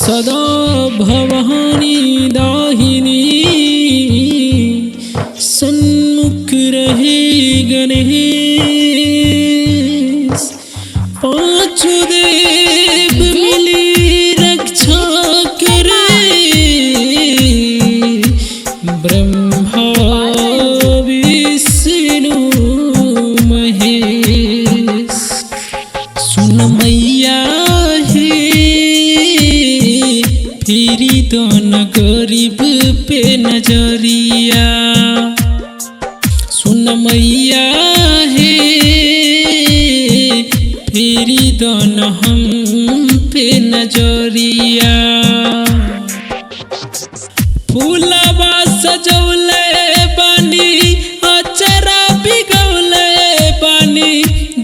सदा भवानी दाहिनी सन्मुख रहे गणेश। पांचों देव मिली रक्षा करे ब्रह्मा विष्णु महेश। सुन मैया है फिरी तो न गरीब पे नजरिया। सुन मैया है फिरी तो न हम पे नजरिया। फूलवा सजौले बानी अचरा भिगौले बानी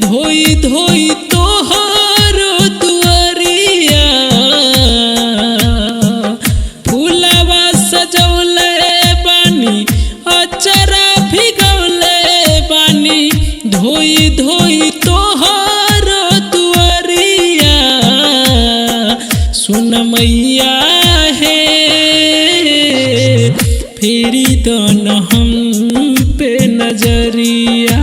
धोई धोई तोहर दुआरिया। फूलवा सजौले बानी अचरा भिगौले बानी धोई धोई तोहर दुआरिया। सुन मैया है फेरी तो न हम पे नजरिया।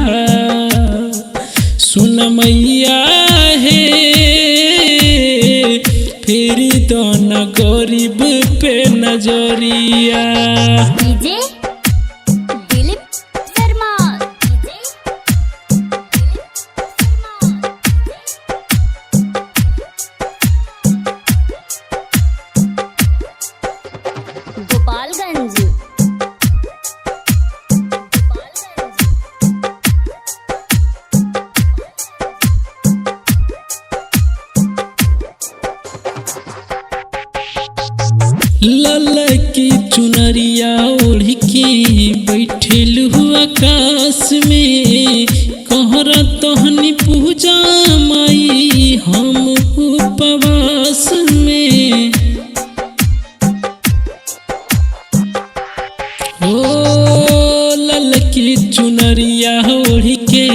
सुन मैया है फेरी तो न गरीब पे नजरिया। डीजे दिलीप शर्मा। गोपालगंज। लाल की चुनरिया ओढ़ के बैठल आकाश में कहरा तहनी पूजा माई हम उपवास में। ओ लाल की चुनरिया ओढ़ के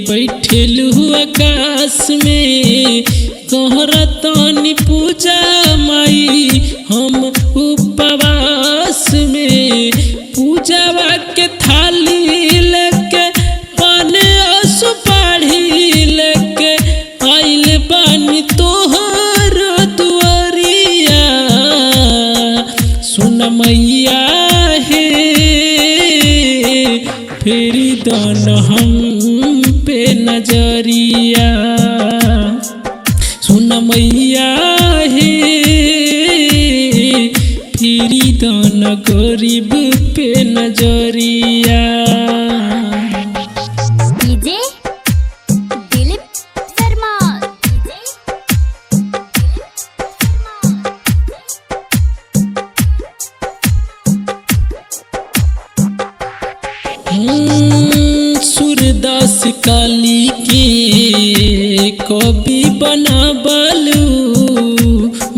बैठल आकाश में कहरा तहनी पूजा माई हम उपवास में। पूजावा के थाली लेके पान सुपारी लेके आइल बानी तोहर दुआरिया। सुन मैया है फेरी दान हम पे नजरिया। सुन मैया है फिरी तो न गरीब पे नजरिया। डीजे दिलीप शर्मा। सूरदास काली के कवि बनाबलू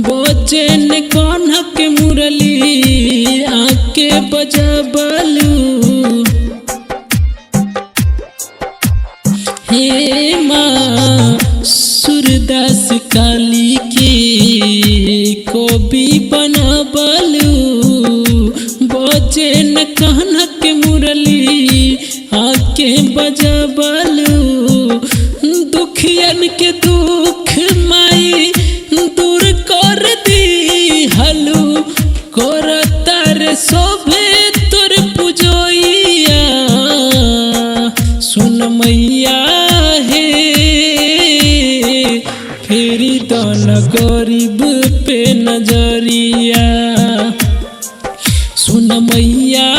बचन कान्हक मुरली आके बजाबलू। हे माँ सूरदास काली के कवि बनाबलू बचन कान्हक मुरली आके बजाबलू। दुखियन के दुख माई दूर कर दी हलू कर तार शोभे तोर पुजोइया। सुन मैया है फेरी तो न गरीब पे नजरिया। सुन मैया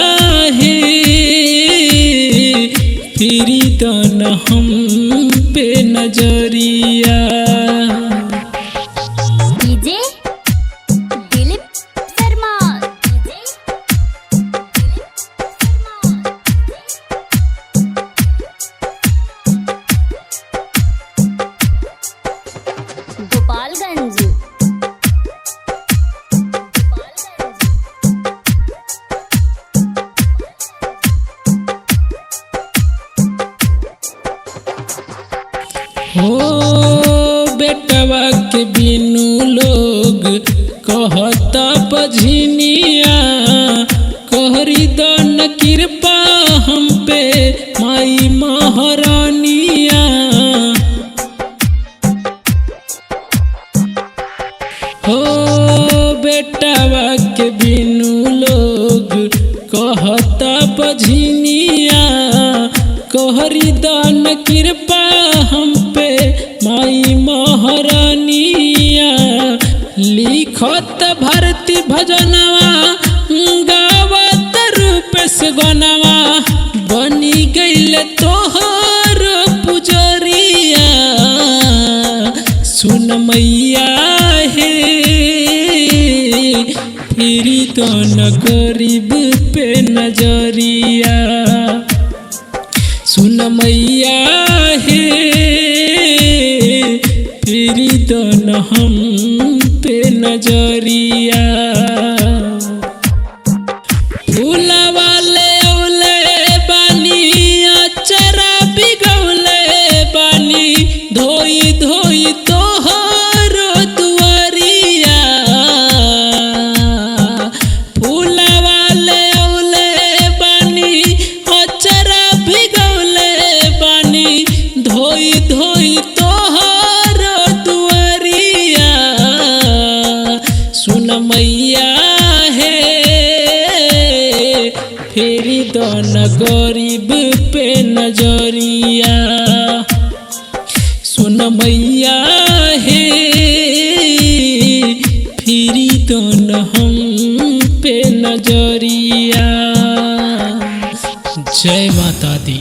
है फिरी तो न हम पे नजरिया। डीजे दिलीप शर्मा। गोपालगंज। हो बेटवा के बिनु लो कहता बझनिया कहरी दन कृपा हम पे माई महारानिया। हो बेटावा के बिनु लोग कहता बझनिया कहरी दान कृपा हम पे माई महारानिया। लिखत भारती भजनवा गावत रूपेश गनवा बनी गईल तोहर पुजरिया। सुन मैया हे फिरी तो न गरीब पे नजरिया। सुन मैया हे फिरी तो न हम पे नजरिया। फूलवा ले औले बानी अचरा बिगौले बानी धोई धोई तोहर दुआरिया। फूलवा ले औले बानी अचरा बिगौले बानी धोई धोई तोहर दुआरिया। सुन मैया हे फेरी दन गरीब पे नजरिया। सुन मैया हे फिरी दन हम पे नजरिया। जय माता दी।